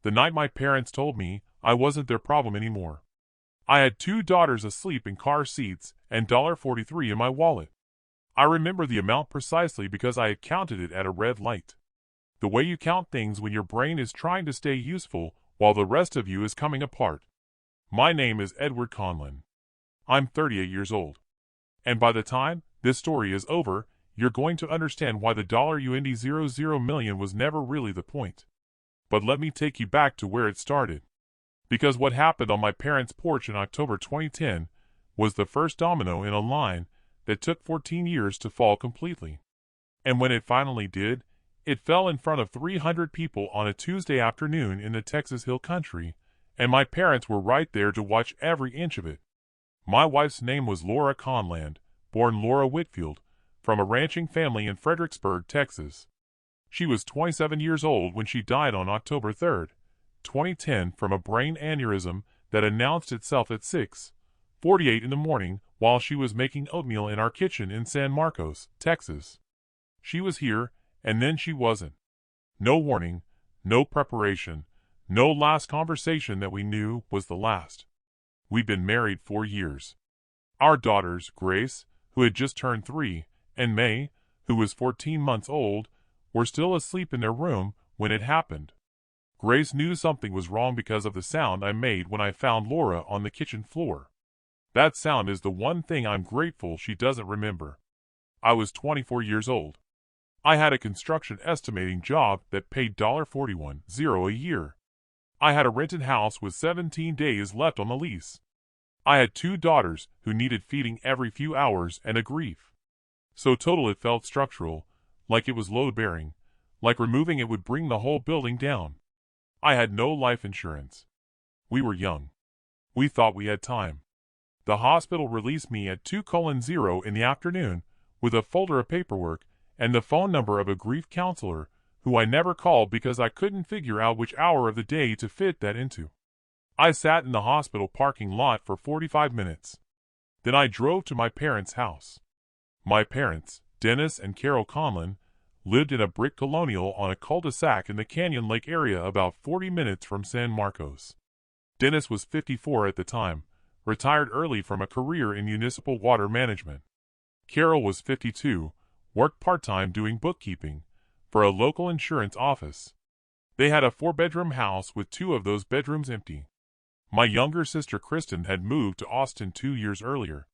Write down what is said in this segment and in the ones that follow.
The night my parents told me I wasn't their problem anymore. I had 2 daughters asleep in car seats and $43 in my wallet. I remember the amount precisely because I had counted it at a red light. The way you count things when your brain is trying to stay useful while the rest of you is coming apart. My name is Edward Conlon. I'm 38 years old. And by the time this story is over, you're going to understand why the $00 million was never really the point. But let me take you back to where it started. Because what happened on my parents' porch in October 2010 was the first domino in a line that took 14 years to fall completely. And when it finally did, it fell in front of 300 people on a Tuesday afternoon in the Texas Hill Country, and my parents were right there to watch every inch of it. My wife's name was Laura Conlon, born Laura Whitfield, from a ranching family in Fredericksburg, Texas. She was 27 years old when she died on October 3, 2010 from a brain aneurysm that announced itself at 6:48 in the morning while she was making oatmeal in our kitchen in San Marcos, Texas. She was here, and then she wasn't. No warning, no preparation, no last conversation that we knew was the last. We'd been married 4 years. Our daughters, Grace, who had just turned 3, and May, who was 14 months old, were still asleep in their room when it happened. Grace knew something was wrong because of the sound I made when I found Laura on the kitchen floor. That sound is the one thing I'm grateful she doesn't remember. I was 24 years old. I had a construction estimating job that paid $41.00 a year. I had a rented house with 17 days left on the lease. I had 2 daughters who needed feeding every few hours and a grief. So total it felt structural, like it was load-bearing, like removing it would bring the whole building down. I had no life insurance. We were young. We thought we had time. The hospital released me at 2:00 in the afternoon with a folder of paperwork and the phone number of a grief counselor who I never called because I couldn't figure out which hour of the day to fit that into. I sat in the hospital parking lot for 45 minutes. Then I drove to my parents' house. My parents, Dennis and Carol Conlon, lived in a brick colonial on a cul-de-sac in the Canyon Lake area about 40 minutes from San Marcos. Dennis was 54 at the time, retired early from a career in municipal water management. Carol was 52, worked part-time doing bookkeeping for a local insurance office. They had a 4-bedroom house with 2 of those bedrooms empty. My younger sister Kristen had moved to Austin 2 years earlier.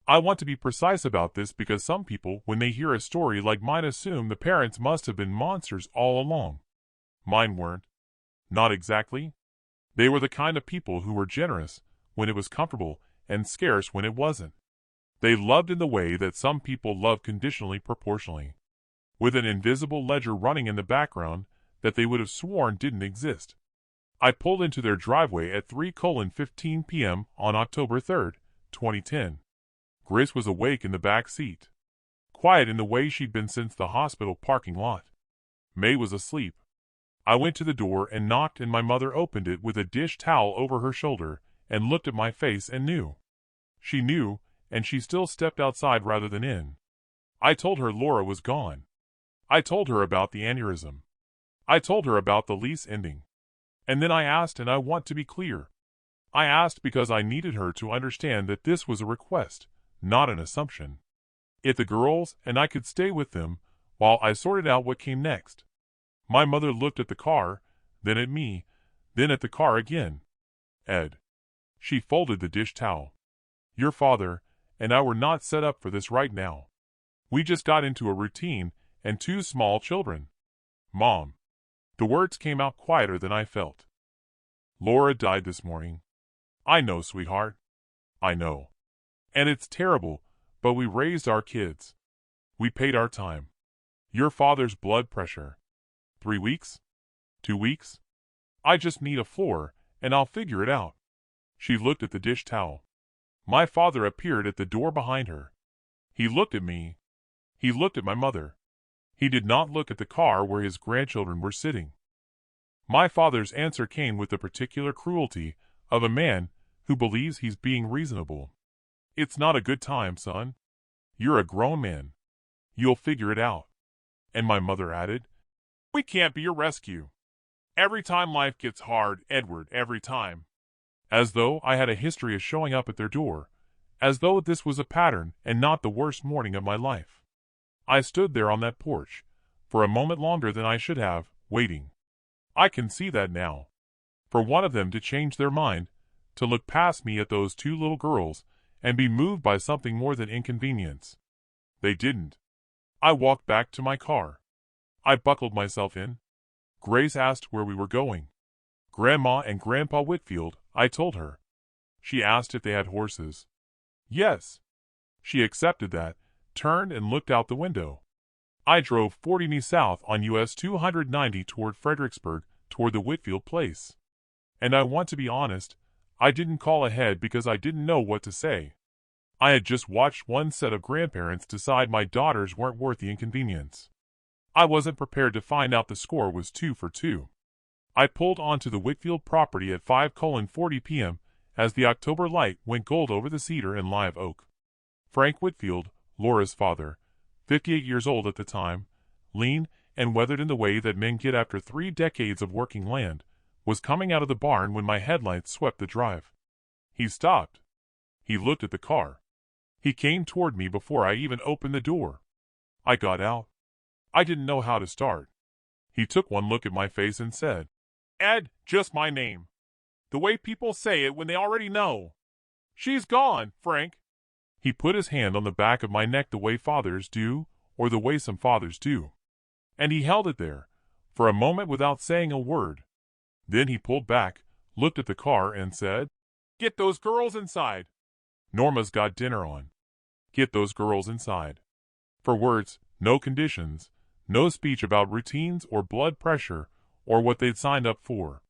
I want to be precise about this because some people, when they hear a story like mine, assume the parents must have been monsters all along. Mine weren't. Not exactly. They were the kind of people who were generous when it was comfortable and scarce when it wasn't. They loved in the way that some people love conditionally proportionally, with an invisible ledger running in the background that they would have sworn didn't exist. I pulled into their driveway at 3:15 p.m. on October 3, 2010. Grace was awake in the back seat, quiet in the way she'd been since the hospital parking lot. May was asleep. I went to the door and knocked, and my mother opened it with a dish towel over her shoulder and looked at my face and knew. She knew, and she still stepped outside rather than in. I told her Laura was gone. I told her about the aneurysm. I told her about the lease ending. And then I asked, and I want to be clear. I asked because I needed her to understand that this was a request, not an assumption. If the girls and I could stay with them while I sorted out what came next. My mother looked at the car, then at me, then at the car again. Ed. She folded the dish towel. Your father and I were not set up for this right now. We just got into a routine and 2 small children. Mom. The words came out quieter than I felt. Laura died this morning. I know, sweetheart. I know. And it's terrible, but we raised our kids. We paid our time. Your father's blood pressure. 3 weeks? 2 weeks? I just need a floor, and I'll figure it out. She looked at the dish towel. My father appeared at the door behind her. He looked at me. He looked at my mother. He did not look at the car where his grandchildren were sitting. My father's answer came with the particular cruelty of a man who believes he's being reasonable. It's not a good time, son. You're a grown man. You'll figure it out. And my mother added, we can't be your rescue. Every time life gets hard, Edward, every time. As though I had a history of showing up at their door, as though this was a pattern and not the worst morning of my life. I stood there on that porch, for a moment longer than I should have, waiting. I can see that now. For one of them to change their mind, to look past me at those two little girls, and be moved by something more than inconvenience. They didn't. I walked back to my car. I buckled myself in. Grace asked where we were going. Grandma and Grandpa Whitfield, I told her. She asked if they had horses. Yes. She accepted that, turned and looked out the window. I drove 40 south on US 290 toward Fredericksburg, toward the Whitfield place. And I want to be honest, I didn't call ahead because I didn't know what to say. I had just watched one set of grandparents decide my daughters weren't worth the inconvenience. I wasn't prepared to find out the score was 2 for 2. I pulled onto the Whitfield property at 5:40 p.m. as the October light went gold over the cedar and live oak. Frank Whitfield, Laura's father, 58 years old at the time, lean and weathered in the way that men get after 3 decades of working land, was coming out of the barn when my headlights swept the drive. He stopped. He looked at the car. He came toward me before I even opened the door. I got out. I didn't know how to start. He took one look at my face and said, "Ed, just my name. The way people say it when they already know. She's gone, Frank." He put his hand on the back of my neck the way fathers do, or the way some fathers do. And he held it there, for a moment without saying a word. Then he pulled back, looked at the car, and said, "Get those girls inside. Norma's got dinner on. Get those girls inside." For words, no conditions, no speech about routines or blood pressure or what they'd signed up for.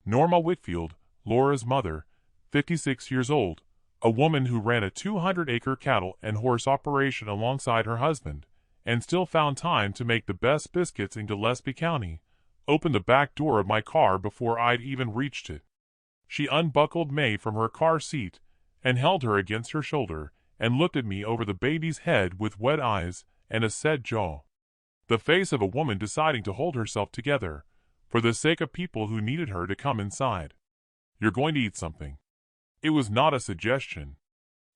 Norma Whitfield, Laura's mother, 56 years old, a woman who ran a 200-acre cattle and horse operation alongside her husband, and still found time to make the best biscuits in Gillespie County, opened the back door of my car before I'd even reached it. She unbuckled May from her car seat and held her against her shoulder and looked at me over the baby's head with wet eyes and a set jaw. The face of a woman deciding to hold herself together for the sake of people who needed her to come inside. "You're going to eat something." It was not a suggestion.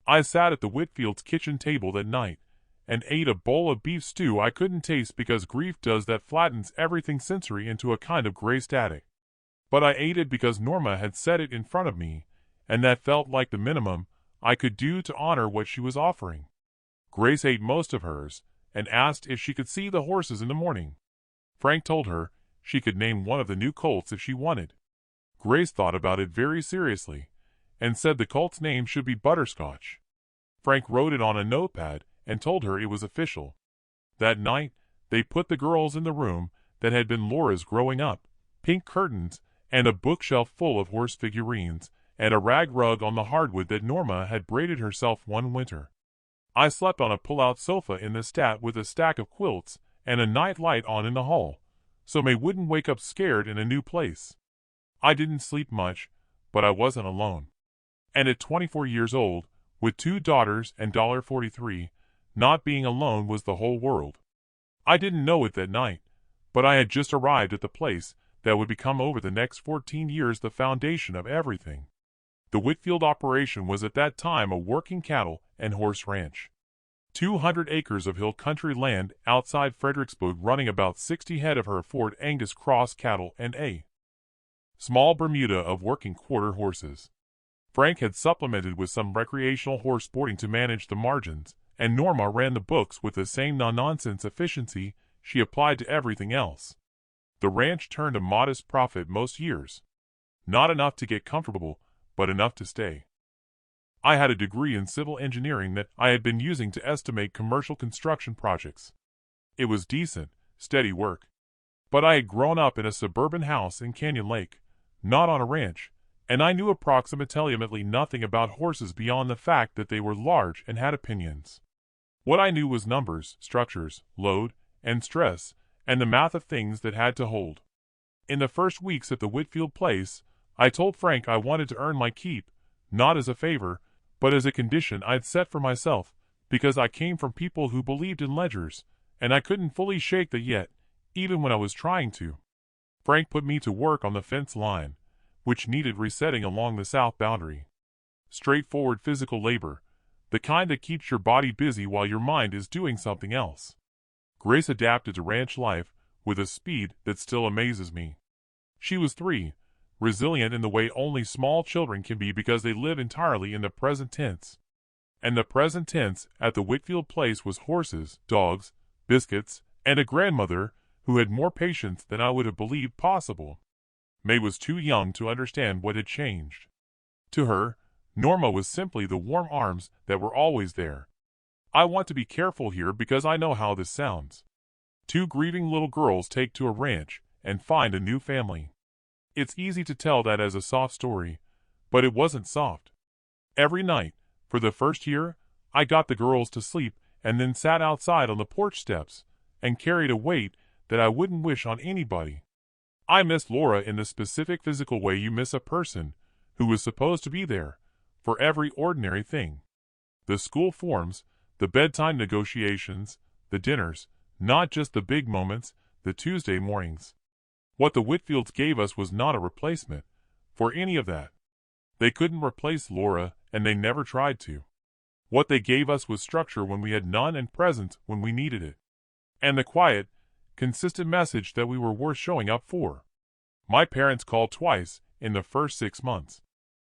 I sat at the Whitfield's kitchen table that night and ate a bowl of beef stew I couldn't taste because grief does that, flattens everything sensory into a kind of gray static. But I ate it because Norma had set it in front of me, and that felt like the minimum I could do to honor what she was offering. Grace ate most of hers and asked if she could see the horses in the morning. Frank told her she could name one of the new colts if she wanted. Grace thought about it very seriously and said the colt's name should be Butterscotch. Frank wrote it on a notepad and told her it was official. That night, they put the girls in the room that had been Laura's growing up, pink curtains and a bookshelf full of horse figurines, and a rag rug on the hardwood that Norma had braided herself one winter. I slept on a pull-out sofa in the stat with a stack of quilts and a night light on in the hall, so May wouldn't wake up scared in a new place. I didn't sleep much, but I wasn't alone. And at 24 years old, with 2 daughters and $43, not being alone was the whole world. I didn't know it that night, but I had just arrived at the place that would become over the next 14 years the foundation of everything. The Whitfield operation was at that time a working cattle and horse ranch. 200 acres of hill country land outside Fredericksburg, running about 60 head of Hereford Angus cross cattle and a small Bermuda of working quarter horses. Frank had supplemented with some recreational horse sporting to manage the margins, and Norma ran the books with the same no-nonsense efficiency she applied to everything else. The ranch turned a modest profit most years. Not enough to get comfortable, but enough to stay. I had a degree in civil engineering that I had been using to estimate commercial construction projects. It was decent, steady work. But I had grown up in a suburban house in Canyon Lake, not on a ranch, and I knew approximately nothing about horses beyond the fact that they were large and had opinions. What I knew was numbers, structures, load, and stress, and the math of things that had to hold. In the first weeks at the Whitfield place, I told Frank I wanted to earn my keep, not as a favor, but as a condition I'd set for myself, because I came from people who believed in ledgers, and I couldn't fully shake that yet, even when I was trying to. Frank put me to work on the fence line, which needed resetting along the south boundary. Straightforward physical labor, the kind that keeps your body busy while your mind is doing something else. Grace adapted to ranch life with a speed that still amazes me. She was 3, resilient in the way only small children can be because they live entirely in the present tense. And the present tense at the Whitfield place was horses, dogs, biscuits, and a grandmother who had more patience than I would have believed possible. May was too young to understand what had changed. To her, Norma was simply the warm arms that were always there. I want to be careful here because I know how this sounds. 2 grieving little girls take to a ranch and find a new family. It's easy to tell that as a soft story, but it wasn't soft. Every night, for the first year, I got the girls to sleep and then sat outside on the porch steps and carried a weight that I wouldn't wish on anybody. I missed Laura in the specific physical way you miss a person who was supposed to be there for every ordinary thing. The school forms, the bedtime negotiations, the dinners, not just the big moments, the Tuesday mornings. What the Whitfields gave us was not a replacement for any of that. They couldn't replace Laura, and they never tried to. What they gave us was structure when we had none and presence when we needed it. And the quiet, consistent message that we were worth showing up for. My parents called twice in the first 6 months.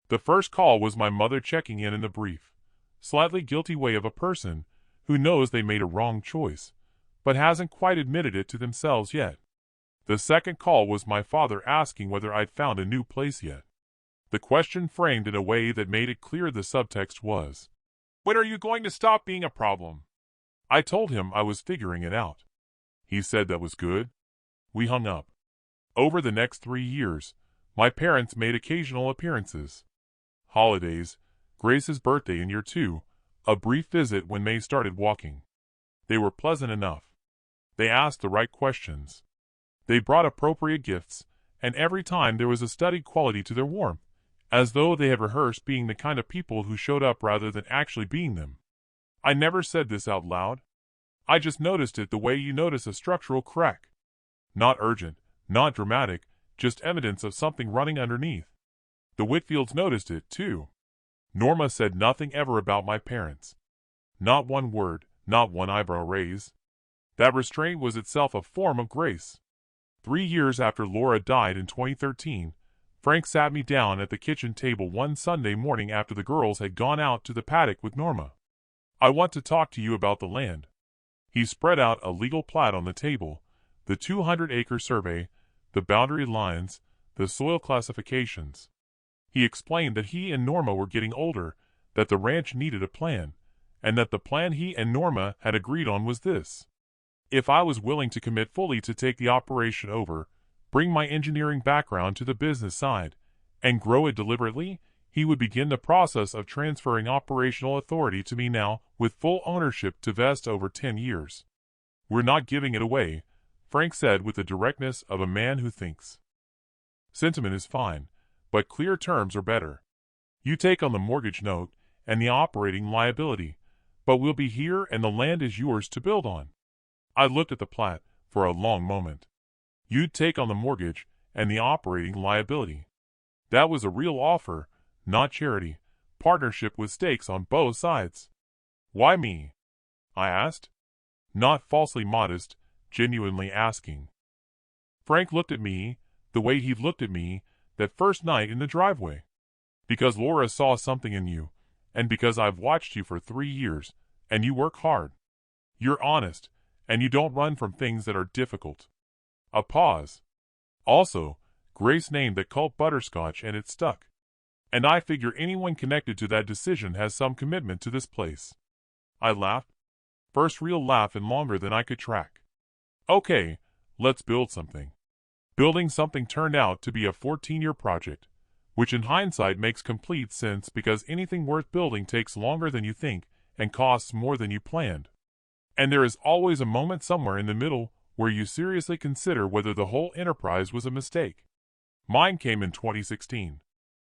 The first call was my mother checking in the brief, slightly guilty way of a person who knows they made a wrong choice, but hasn't quite admitted it to themselves yet. The second call was my father asking whether I'd found a new place yet. The question framed in a way that made it clear the subtext was, "When are you going to stop being a problem?" I told him I was figuring it out. He said that was good. We hung up. Over the next 3 years, my parents made occasional appearances. Holidays, Grace's birthday in year 2, a brief visit when May started walking. They were pleasant enough. They asked the right questions. They brought appropriate gifts, and every time there was a studied quality to their warmth, as though they had rehearsed being the kind of people who showed up rather than actually being them. I never said this out loud. I just noticed it the way you notice a structural crack. Not urgent, not dramatic, just evidence of something running underneath. The Whitfields noticed it, too. Norma said nothing ever about my parents. Not one word, not one eyebrow raise. That restraint was itself a form of grace. 3 years after Laura died in 2013, Frank sat me down at the kitchen table one Sunday morning after the girls had gone out to the paddock with Norma. "I want to talk to you about the land." He spread out a legal plat on the table, the 200-acre survey, the boundary lines, the soil classifications. He explained that he and Norma were getting older, that the ranch needed a plan, and that the plan he and Norma had agreed on was this. If I was willing to commit fully to take the operation over, bring my engineering background to the business side, and grow it deliberately, he would begin the process of transferring operational authority to me now with full ownership to vest over 10 years. "We're not giving it away," Frank said with the directness of a man who thinks. "Sentiment is fine, but clear terms are better. You take on the mortgage note and the operating liability, but we'll be here and the land is yours to build on." I looked at the plat for a long moment. You'd take on the mortgage and the operating liability. That was a real offer, not charity, partnership with stakes on both sides. "Why me?" I asked. Not falsely modest, genuinely asking. Frank looked at me the way he'd looked at me that first night in the driveway. "Because Laura saw something in you, and because I've watched you for 3 years, and you work hard. You're honest, and you don't run from things that are difficult." A pause. "Also, Grace named that cult butterscotch and it stuck. And I figure anyone connected to that decision has some commitment to this place." I laughed. First real laugh in longer than I could track. "Okay, let's build something." Building something turned out to be a 14-year project, which in hindsight makes complete sense because anything worth building takes longer than you think and costs more than you planned. And there is always a moment somewhere in the middle where you seriously consider whether the whole enterprise was a mistake. Mine came in 2016.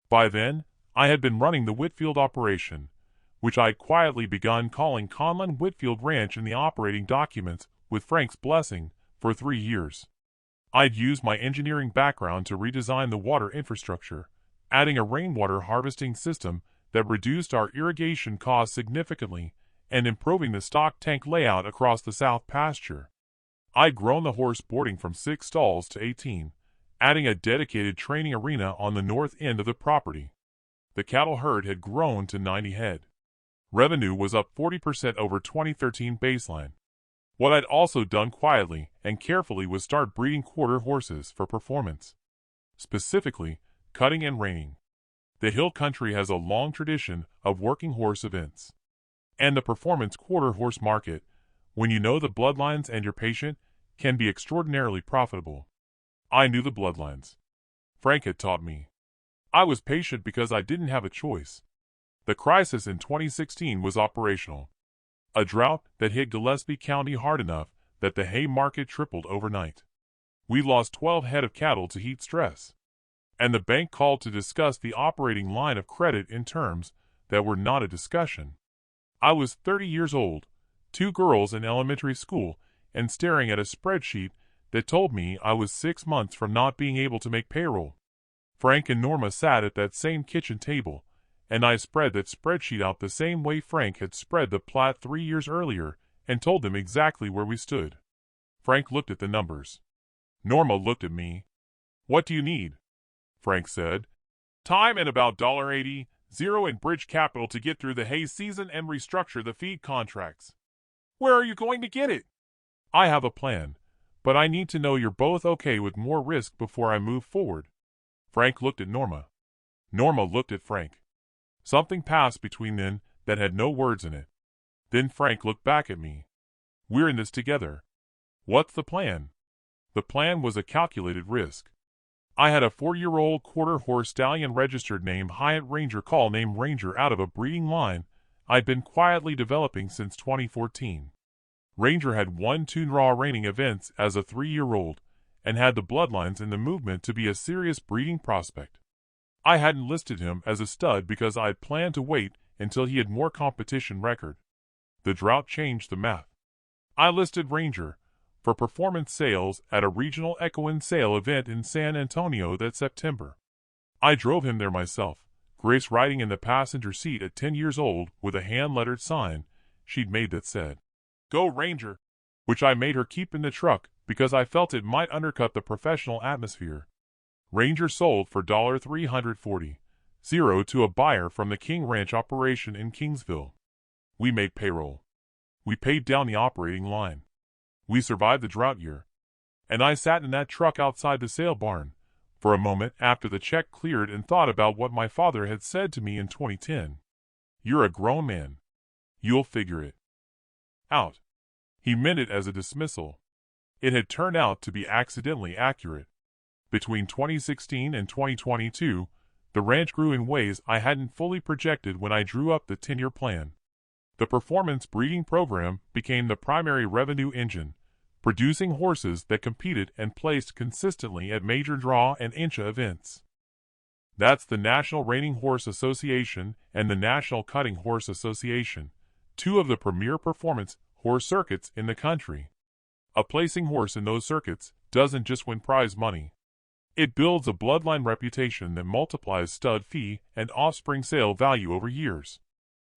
By then, I had been running the Whitfield operation, which I had quietly begun calling Conlon Whitfield Ranch in the operating documents with Frank's blessing, for 3 years. I'd used my engineering background to redesign the water infrastructure, adding a rainwater harvesting system that reduced our irrigation costs significantly and improving the stock tank layout across the south pasture. I'd grown the horse boarding from 6 stalls to 18, adding a dedicated training arena on the north end of the property. The cattle herd had grown to 90 head. Revenue was up 40% over 2013 baseline. What I'd also done quietly and carefully was start breeding quarter horses for performance. Specifically, cutting and reining. The hill country has a long tradition of working horse events. And the performance quarter horse market, when you know the bloodlines and you're patient, can be extraordinarily profitable. I knew the bloodlines. Frank had taught me. I was patient because I didn't have a choice. The crisis in 2016 was operational. A drought that hit Gillespie County hard enough that the hay market tripled overnight. We lost 12 head of cattle to heat stress. And the bank called to discuss the operating line of credit in terms that were not a discussion. I was 30 years old, 2 girls in elementary school, and staring at a spreadsheet that told me I was 6 months from not being able to make payroll. Frank and Norma sat at that same kitchen table, and I spread that spreadsheet out the same way Frank had spread the plat 3 years earlier and told them exactly where we stood. Frank looked at the numbers. Norma looked at me. "What do you need?" Frank said. "Time and about $80, zero in bridge capital to get through the hay season and restructure the feed contracts." "Where are you going to get it?" "I have a plan, but I need to know you're both okay with more risk before I move forward." Frank looked at Norma. Norma looked at Frank. Something passed between them that had no words in it. Then Frank looked back at me. "We're in this together. What's the plan?" The plan was a calculated risk. I had a 4-year-old quarter horse stallion registered name Hyatt Ranger call named Ranger out of a breeding line I'd been quietly developing since 2014. Ranger had won 2 raw reining events as a 3-year-old and had the bloodlines in the movement to be a serious breeding prospect. I hadn't listed him as a stud because I'd planned to wait until he had more competition record. The drought changed the math. I listed Ranger for performance sales at a regional equine sale event in San Antonio that September. I drove him there myself, Grace riding in the passenger seat at 10 years old with a hand-lettered sign she'd made that said, "Go Ranger," which I made her keep in the truck because I felt it might undercut the professional atmosphere. Ranger sold for $340, zero to a buyer from the King Ranch operation in Kingsville. We made payroll. We paid down the operating line. We survived the drought year. And I sat in that truck outside the sale barn for a moment after the check cleared and thought about what my father had said to me in 2010. "You're a grown man. You'll figure it out." He meant it as a dismissal. It had turned out to be accidentally accurate. Between 2016 and 2022, the ranch grew in ways I hadn't fully projected when I drew up the 10-year plan. The performance breeding program became the primary revenue engine, producing horses that competed and placed consistently at major draw and INCHA events. That's the National Reining Horse Association and the National Cutting Horse Association, 2 of the premier performance horse circuits in the country. A placing horse in those circuits doesn't just win prize money. It builds a bloodline reputation that multiplies stud fee and offspring sale value over years.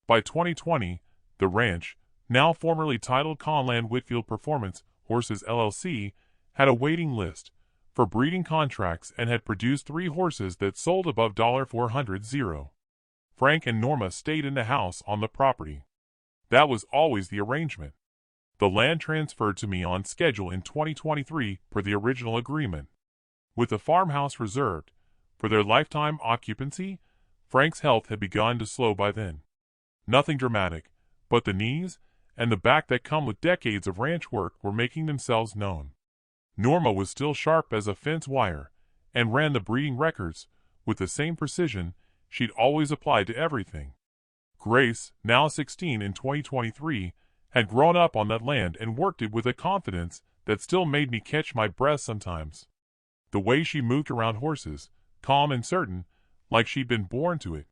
By 2020, the ranch, now formerly titled Conlon Whitfield Performance Horses LLC, had a waiting list for breeding contracts and had produced 3 horses that sold above $400 zero. Frank and Norma stayed in the house on the property. That was always the arrangement. The land transferred to me on schedule in 2023 per the original agreement. With the farmhouse reserved for their lifetime occupancy, Frank's health had begun to slow by then. Nothing dramatic, but the knees and the back that come with decades of ranch work were making themselves known. Norma was still sharp as a fence wire and ran the breeding records with the same precision she'd always applied to everything. Grace, now 16 in 2023, had grown up on that land and worked it with a confidence that still made me catch my breath sometimes. The way she moved around horses, calm and certain, like she'd been born to it.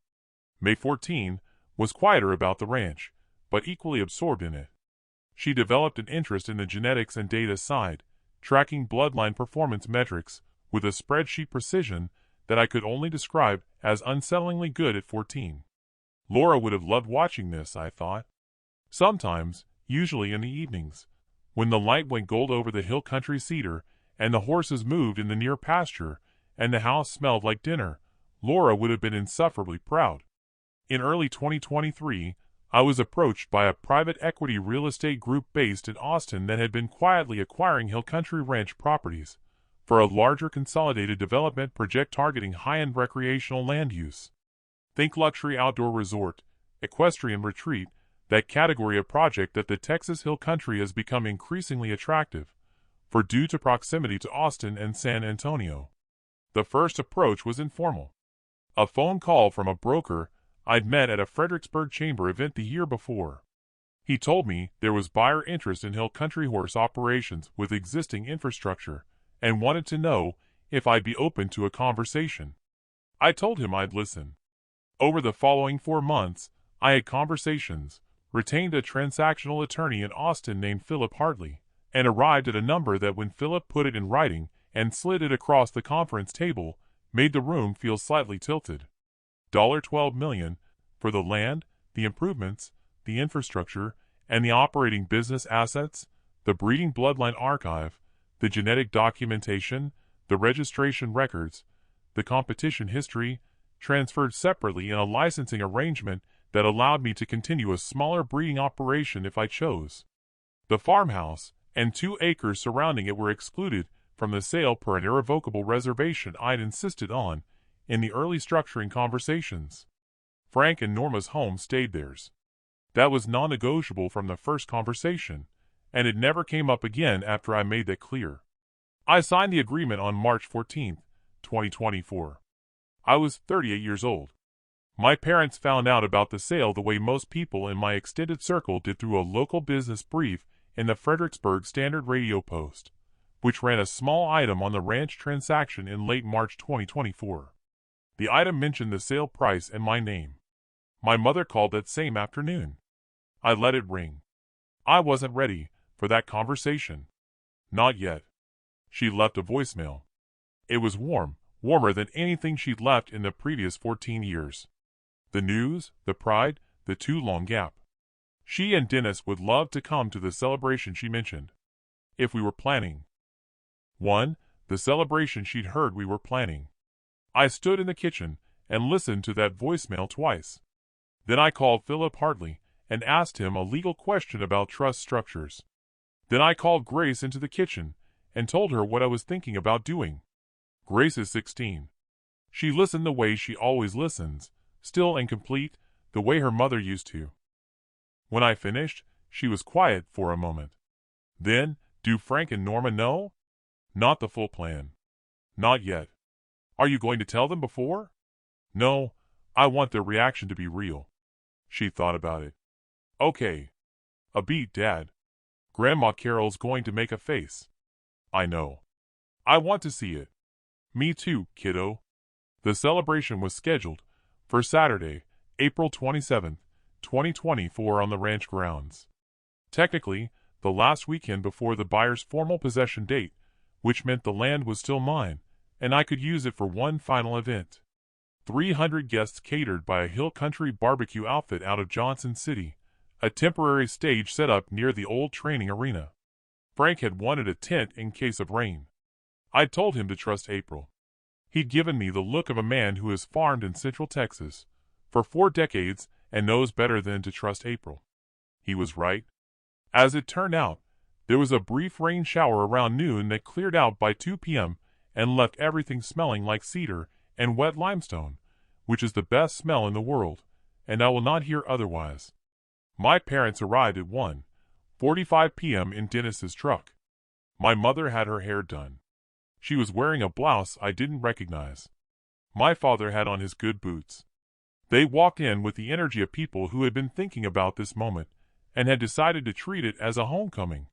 May 14 was quieter about the ranch, but equally absorbed in it. She developed an interest in the genetics and data side, tracking bloodline performance metrics with a spreadsheet precision that I could only describe as unsettlingly good at 14. Laura would have loved watching this, I thought. Sometimes, usually in the evenings, when the light went gold over the hill country cedar, and the horses moved in the near pasture, and the house smelled like dinner, Laura would have been insufferably proud. In early 2023, I was approached by a private equity real estate group based in Austin that had been quietly acquiring hill country ranch properties for a larger consolidated development project targeting high-end recreational land use. Think luxury outdoor resort, equestrian retreat, that category of project that the Texas Hill Country has become increasingly attractive, for due to proximity to Austin and San Antonio. The first approach was informal. A phone call from a broker I'd met at a Fredericksburg Chamber event the year before. He told me there was buyer interest in hill country horse operations with existing infrastructure, and wanted to know if I'd be open to a conversation. I told him I'd listen. Over the following 4 months, I had conversations, retained a transactional attorney in Austin named Philip Hartley, and arrived at a number that, when Philip put it in writing and slid it across the conference table, made the room feel slightly tilted. $12 million for the land, the improvements, the infrastructure, and the operating business assets, the breeding bloodline archive, the genetic documentation, the registration records, the competition history, transferred separately in a licensing arrangement that allowed me to continue a smaller breeding operation if I chose. The farmhouse and 2 acres surrounding it were excluded from the sale per an irrevocable reservation I'd insisted on in the early structuring conversations. Frank and Norma's home stayed theirs. That was non-negotiable from the first conversation, and it never came up again after I made that clear. I signed the agreement on March 14, 2024. I was 38 years old. My parents found out about the sale the way most people in my extended circle did, through a local business brief in the Fredericksburg Standard Radio Post, which ran a small item on the ranch transaction in late March 2024. The item mentioned the sale price and my name. My mother called that same afternoon. I let it ring. I wasn't ready for that conversation. Not yet. She left a voicemail. It was warmer than anything she'd left in the previous 14 years. The news, the pride, the too long gap. She and Dennis would love to come to the celebration she mentioned. If we were planning. 1. The celebration she'd heard we were planning. I stood in the kitchen and listened to that voicemail twice. Then I called Philip Hartley and asked him a legal question about trust structures. Then I called Grace into the kitchen and told her what I was thinking about doing. Grace is 16. She listened the way she always listens, still and complete, the way her mother used to. When I finished, she was quiet for a moment. Then, do Frank and Norma know? Not the full plan. Not yet. Are you going to tell them before? No, I want their reaction to be real. She thought about it. Okay. A beat, Dad. Grandma Carol's going to make a face. I know. I want to see it. Me too, kiddo. The celebration was scheduled for Saturday, April 27, 2024 on the ranch grounds. Technically, the last weekend before the buyer's formal possession date, which meant the land was still mine, and I could use it for one final event. 300 guests catered by a hill country barbecue outfit out of Johnson City, a temporary stage set up near the old training arena. Frank had wanted a tent in case of rain. I'd told him to trust April. He'd given me the look of a man who has farmed in Central Texas for 4 decades and knows better than to trust April. He was right. As it turned out, there was a brief rain shower around noon that cleared out by 2 p.m. and left everything smelling like cedar and wet limestone, which is the best smell in the world, and I will not hear otherwise. My parents arrived at 1:45 p.m. in Dennis's truck. My mother had her hair done. She was wearing a blouse I didn't recognize. My father had on his good boots. They walked in with the energy of people who had been thinking about this moment and had decided to treat it as a homecoming.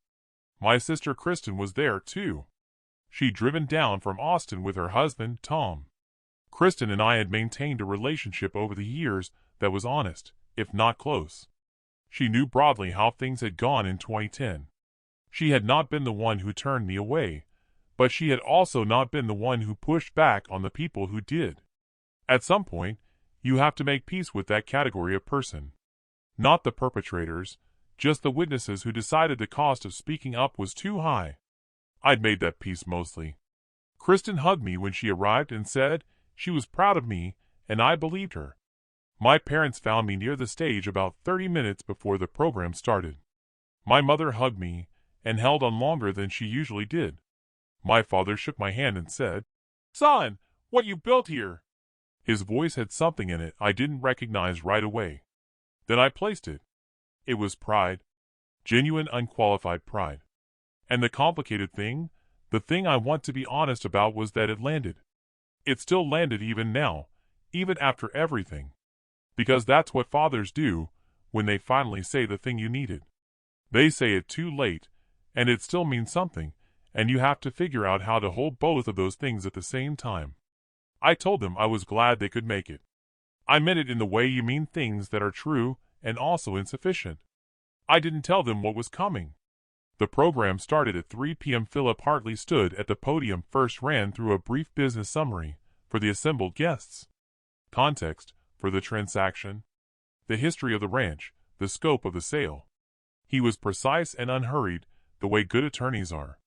My sister Kristen was there, too. She'd driven down from Austin with her husband, Tom. Kristen and I had maintained a relationship over the years that was honest, if not close. She knew broadly how things had gone in 2010. She had not been the one who turned me away, but she had also not been the one who pushed back on the people who did. At some point, you have to make peace with that category of person. Not the perpetrators, just the witnesses who decided the cost of speaking up was too high. I'd made that peace mostly. Kristen hugged me when she arrived and said she was proud of me, and I believed her. My parents found me near the stage about 30 minutes before the program started. My mother hugged me and held on longer than she usually did. My father shook my hand and said, "Son, what you built here?" His voice had something in it I didn't recognize right away. Then I placed it. It was pride. Genuine, unqualified pride. And the complicated thing, the thing I want to be honest about, was that it landed. It still landed even now, even after everything. Because that's what fathers do when they finally say the thing you needed. They say it too late, and it still means something, and you have to figure out how to hold both of those things at the same time. I told them I was glad they could make it. I meant it in the way you mean things that are true and also insufficient. I didn't tell them what was coming. The program started at 3 p.m. Philip Hartley stood at the podium first, ran through a brief business summary for the assembled guests. Context for the transaction. The history of the ranch, the scope of the sale. He was precise and unhurried, the way good attorneys are.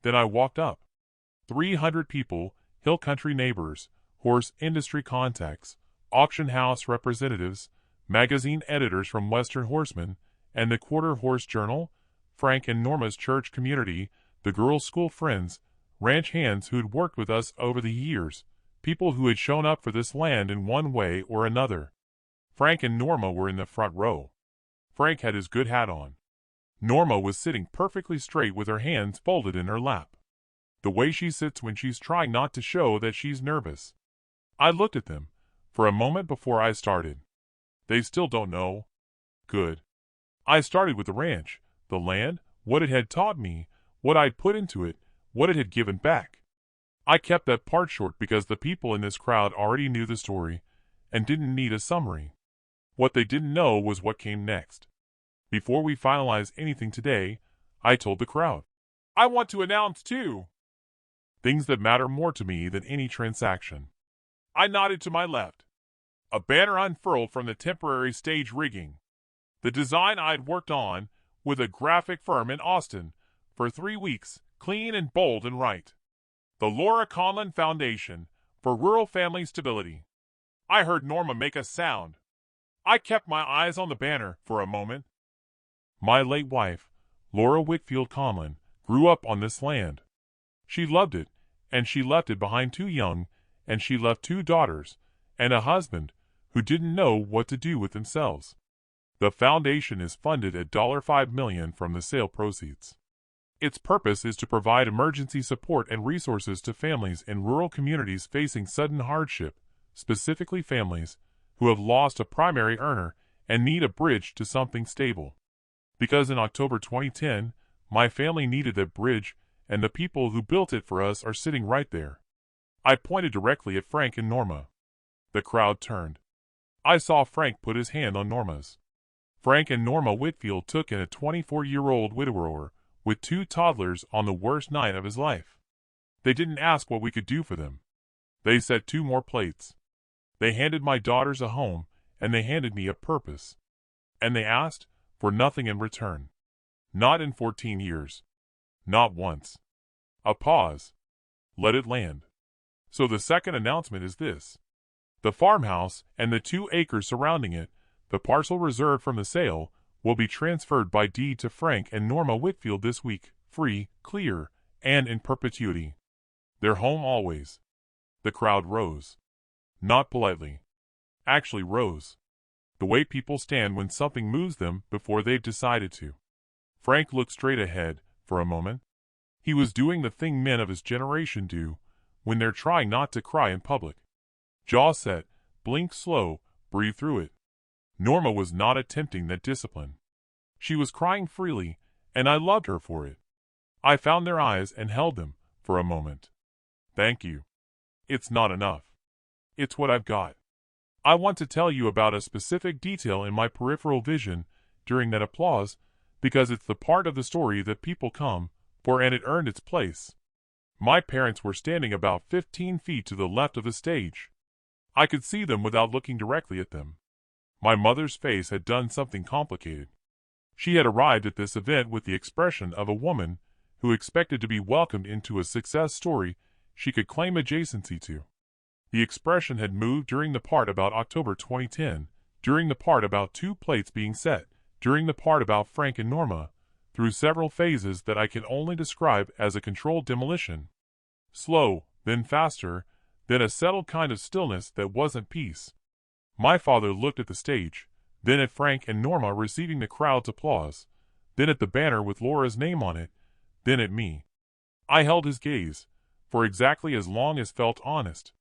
Then I walked up. 300 people, hill country neighbors, horse industry contacts, auction house representatives, magazine editors from Western Horseman and the Quarter Horse Journal, Frank and Norma's church community, the girls' school friends, ranch hands who'd worked with us over the years, people who had shown up for this land in one way or another. Frank and Norma were in the front row. Frank had his good hat on. Norma was sitting perfectly straight with her hands folded in her lap. The way she sits when she's trying not to show that she's nervous. I looked at them for a moment before I started. They still don't know. Good. I started with the ranch, the land, what it had taught me, what I'd put into it, what it had given back. I kept that part short because the people in this crowd already knew the story and didn't need a summary. What they didn't know was what came next. Before we finalize anything today, I told the crowd, I want to announce two things that matter more to me than any transaction. I nodded to my left. A banner unfurled from the temporary stage rigging. The design I'd worked on with a graphic firm in Austin for 3 weeks, clean and bold and right. The Laura Conlon Foundation for Rural Family Stability. I heard Norma make a sound. I kept my eyes on the banner for a moment. My late wife, Laura Whitfield Conlon, grew up on this land. She loved it, and she left it behind too young, and she left 2 daughters and a husband who didn't know what to do with themselves. The foundation is funded at $5 million from the sale proceeds. Its purpose is to provide emergency support and resources to families in rural communities facing sudden hardship, specifically families who have lost a primary earner and need a bridge to something stable. Because in October 2010, my family needed that bridge, and the people who built it for us are sitting right there. I pointed directly at Frank and Norma. The crowd turned. I saw Frank put his hand on Norma's. Frank and Norma Whitfield took in a 24-year-old widower with 2 toddlers on the worst night of his life. They didn't ask what we could do for them. They set 2 more plates. They handed my daughters a home, and they handed me a purpose. And they asked for nothing in return. Not in 14 years. Not once. A pause. Let it land. So the second announcement is this. The farmhouse and the 2 acres surrounding it, the parcel reserved from the sale, will be transferred by deed to Frank and Norma Whitfield this week, free, clear, and in perpetuity. Their home always. The crowd rose. Not politely. Actually rose. The way people stand when something moves them before they've decided to. Frank looked straight ahead for a moment. He was doing the thing men of his generation do when they're trying not to cry in public. Jaw set, blink slow, breathe through it. Norma was not attempting that discipline. She was crying freely, and I loved her for it. I found their eyes and held them for a moment. Thank you. It's not enough. It's what I've got. I want to tell you about a specific detail in my peripheral vision during that applause because it's the part of the story that people come for and it earned its place. My parents were standing about 15 feet to the left of the stage. I could see them without looking directly at them. My mother's face had done something complicated. She had arrived at this event with the expression of a woman who expected to be welcomed into a success story she could claim adjacency to. The expression had moved during the part about October 2010, during the part about 2 plates being set, during the part about Frank and Norma, through several phases that I can only describe as a controlled demolition. Slow, then faster, then a settled kind of stillness that wasn't peace. My father looked at the stage, then at Frank and Norma receiving the crowd's applause, then at the banner with Laura's name on it, then at me. I held his gaze, for exactly as long as felt honest.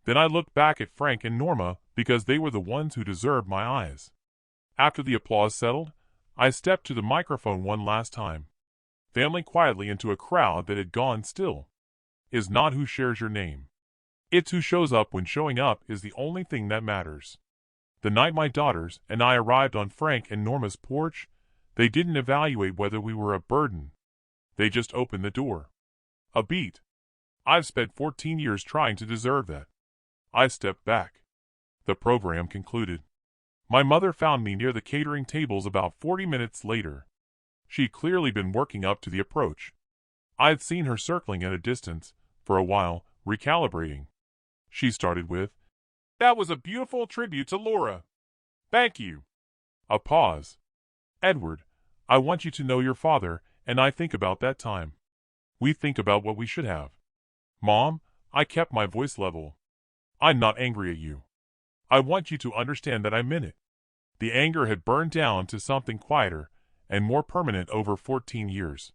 Then I looked back at Frank and Norma because they were the ones who deserved my eyes. After the applause settled, I stepped to the microphone one last time. Family quietly into a crowd that had gone still. Is not who shares your name. It's who shows up when showing up is the only thing that matters. The night my daughters and I arrived on Frank and Norma's porch, they didn't evaluate whether we were a burden. They just opened the door. A beat. I've spent 14 years trying to deserve that. I stepped back. The program concluded. My mother found me near the catering tables about 40 minutes later. She'd clearly been working up to the approach. I had seen her circling at a distance, for a while, recalibrating. She started with, "That was a beautiful tribute to Laura. Thank you." A pause. "Edward, I want you to know your father and I think about that time. We think about what we should have." "Mom," I kept my voice level. "I'm not angry at you. I want you to understand that I meant it." The anger had burned down to something quieter and more permanent over 14 years.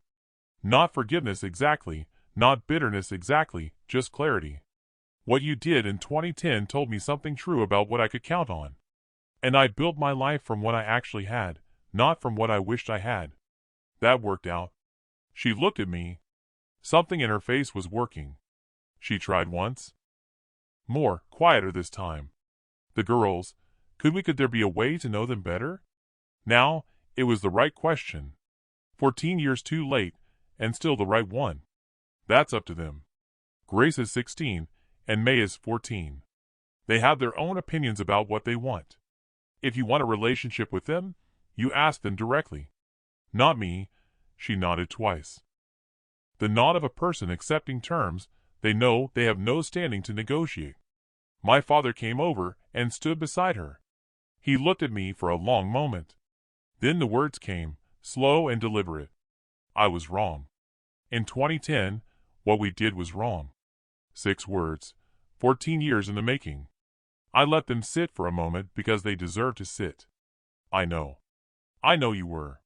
Not forgiveness exactly, not bitterness exactly, just clarity. What you did in 2010 told me something true about what I could count on. And I built my life from what I actually had, not from what I wished I had. That worked out. She looked at me. Something in her face was working. She tried once. More, quieter this time. The girls, could there be a way to know them better? Now, it was the right question. 14 years too late, and still the right one. That's up to them. Grace is 16, and May is 14. They have their own opinions about what they want. If you want a relationship with them, you ask them directly. Not me. She nodded twice. The nod of a person accepting terms they know they have no standing to negotiate. My father came over and stood beside her. He looked at me for a long moment. Then the words came, slow and deliberate. I was wrong. In 2010, what we did was wrong. 6 words, 14 years in the making. I let them sit for a moment because they deserved to sit. I know. I know you were.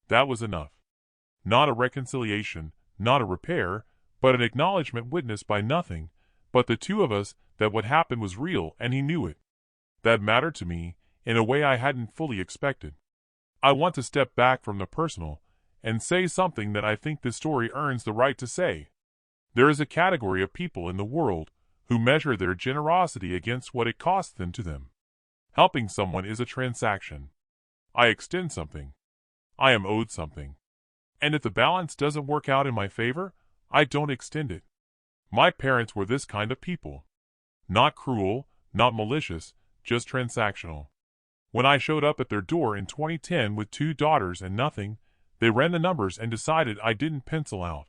That was enough. Not a reconciliation, not a repair, but an acknowledgement witnessed by nothing but the two of us that what happened was real and he knew it. That mattered to me in a way I hadn't fully expected. I want to step back from the personal and say something that I think this story earns the right to say. There is a category of people in the world who measure their generosity against what it costs them to them. Helping someone is a transaction. I extend something. I am owed something. And if the balance doesn't work out in my favor, I don't extend it. My parents were this kind of people. Not cruel, not malicious, just transactional. When I showed up at their door in 2010 with 2 daughters and nothing, they ran the numbers and decided I didn't pencil out.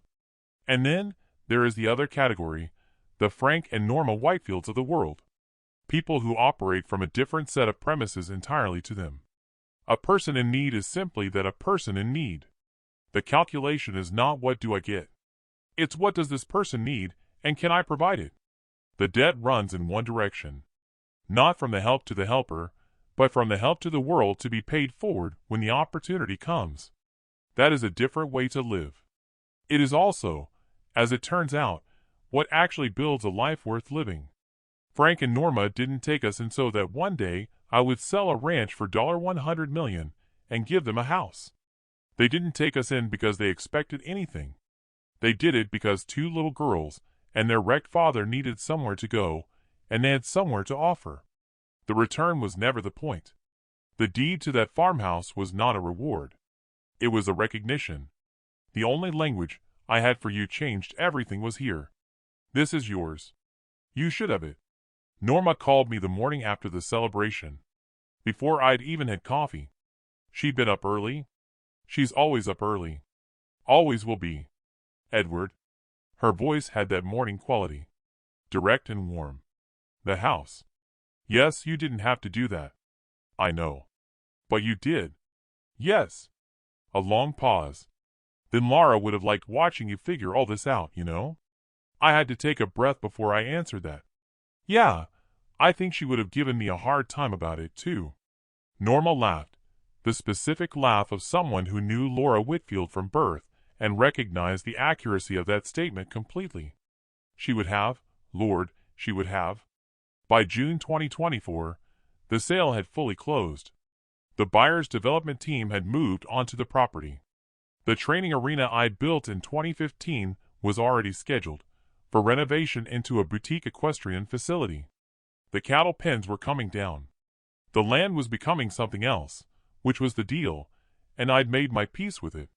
And then, there is the other category, the Frank and Norma Whitefields of the world. People who operate from a different set of premises entirely to them. A person in need is simply that a person in need. The calculation is not what do I get. It's what does this person need, and can I provide it? The debt runs in one direction. Not from the help to the helper, but from the help to the world to be paid forward when the opportunity comes. That is a different way to live. It is also, as it turns out, what actually builds a life worth living. Frank and Norma didn't take us in so that one day I would sell a ranch for $100 million and give them a house. They didn't take us in because they expected anything. They did it because 2 little girls and their wrecked father needed somewhere to go, and they had somewhere to offer. The return was never the point. The deed to that farmhouse was not a reward. It was a recognition. The only language I had for you changed. Everything was here. This is yours. You should have it. Norma called me the morning after the celebration, before I'd even had coffee. She'd been up early. She's always up early. Always will be. Edward. Her voice had that morning quality. Direct and warm. The house. Yes, you didn't have to do that. I know. But you did. Yes. A long pause. Then Laura would have liked watching you figure all this out, you know? I had to take a breath before I answered that. Yeah, I think she would have given me a hard time about it, too. Norma laughed, the specific laugh of someone who knew Laura Whitfield from birth and recognized the accuracy of that statement completely. She would have, Lord, she would have. By June 2024, the sale had fully closed. The buyer's development team had moved onto the property. The training arena I'd built in 2015 was already scheduled for renovation into a boutique equestrian facility. The cattle pens were coming down. The land was becoming something else, which was the deal, and I'd made my peace with it.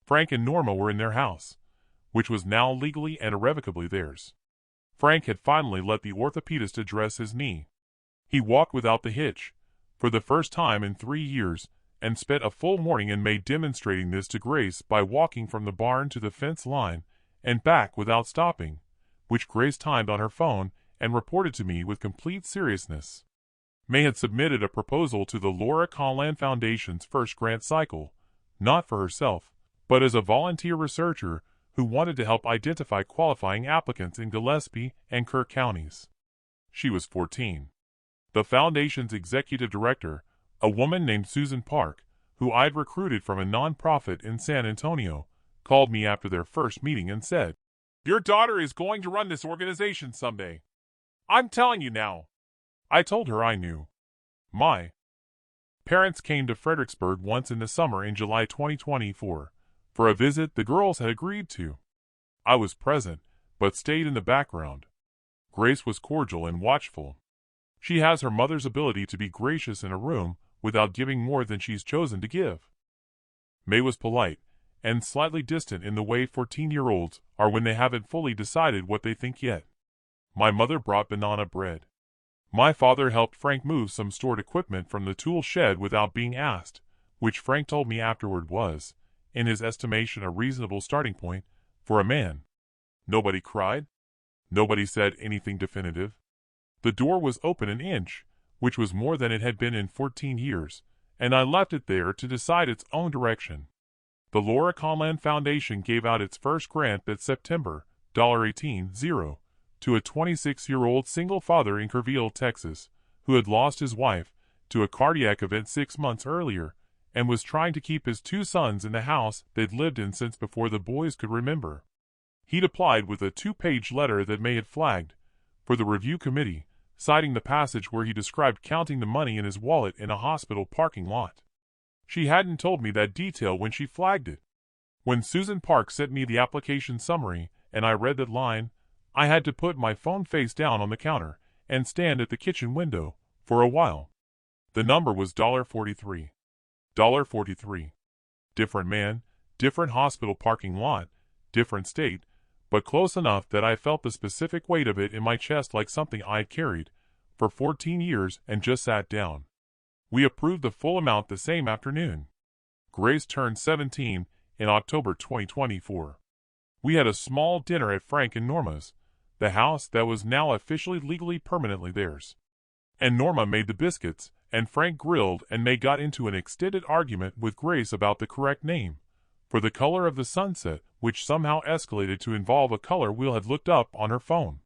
Frank and Norma were in their house, which was now legally and irrevocably theirs. Frank had finally let the orthopedist address his knee. He walked without the hitch, for the first time in 3 years, and spent a full morning in May demonstrating this to Grace by walking from the barn to the fence line and back without stopping, which Grace timed on her phone and reported to me with complete seriousness. May had submitted a proposal to the Laura Conlon Foundation's first grant cycle, not for herself, but as a volunteer researcher who wanted to help identify qualifying applicants in Gillespie and Kirk counties. She was 14. The foundation's executive director, a woman named Susan Park, who I'd recruited from a nonprofit in San Antonio, called me after their first meeting and said, "Your daughter is going to run this organization someday. I'm telling you now." I told her I knew. My parents came to Fredericksburg once in the summer in July 2024 for a visit the girls had agreed to. I was present, but stayed in the background. Grace was cordial and watchful. She has her mother's ability to be gracious in a room without giving more than she's chosen to give. May was polite and slightly distant in the way 14-year-olds are when they haven't fully decided what they think yet. My mother brought banana bread. My father helped Frank move some stored equipment from the tool shed without being asked, which Frank told me afterward was, in his estimation, a reasonable starting point for a man. Nobody cried. Nobody said anything definitive. The door was open an inch, which was more than it had been in 14 years, and I left it there to decide its own direction. The Laura Conlon Foundation gave out its first grant that September, $18,000, to a 26-year-old single father in Kerrville, Texas, who had lost his wife to a cardiac event 6 months earlier and was trying to keep his 2 sons in the house they'd lived in since before the boys could remember. He'd applied with a 2-page letter that May had flagged for the review committee, citing the passage where he described counting the money in his wallet in a hospital parking lot. She hadn't told me that detail when she flagged it. When Susan Park sent me the application summary and I read that line, I had to put my phone face down on the counter and stand at the kitchen window for a while. The number was $43. $43. Different man, different hospital parking lot, different state, but close enough that I felt the specific weight of it in my chest like something I had carried for 14 years and just sat down. We approved the full amount the same afternoon. Grace turned 17 in October 2024. We had a small dinner at Frank and Norma's, the house that was now officially legally permanently theirs. And Norma made the biscuits, and Frank grilled, and May got into an extended argument with Grace about the correct name for the color of the sunset, which somehow escalated to involve a color Will had looked up on her phone.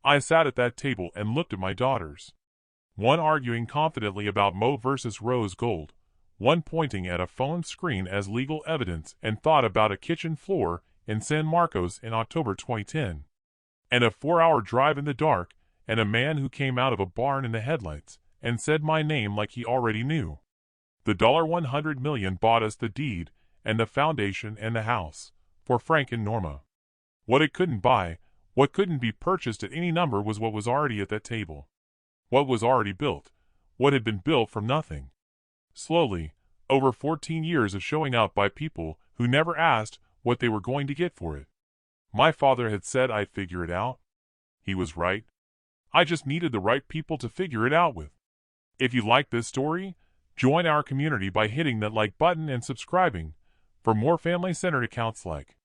I sat at that table and looked at my daughters. One arguing confidently about mauve versus rose gold, one pointing at a phone screen as legal evidence and thought about a kitchen floor in San Marcos in October 2010, and a 4-hour drive in the dark, and a man who came out of a barn in the headlights and said my name like he already knew. The $100 million bought us the deed and the foundation and the house for Frank and Norma. What it couldn't buy, what couldn't be purchased at any number, was what was already at that table. What was already built, what had been built from nothing. Slowly, Over 14 years of showing up by people who never asked what they were going to get for it. My father had said I'd figure it out. He was right. I just needed the right people to figure it out with. If you like this story, join our community by hitting that like button and subscribing for more family-centered accounts like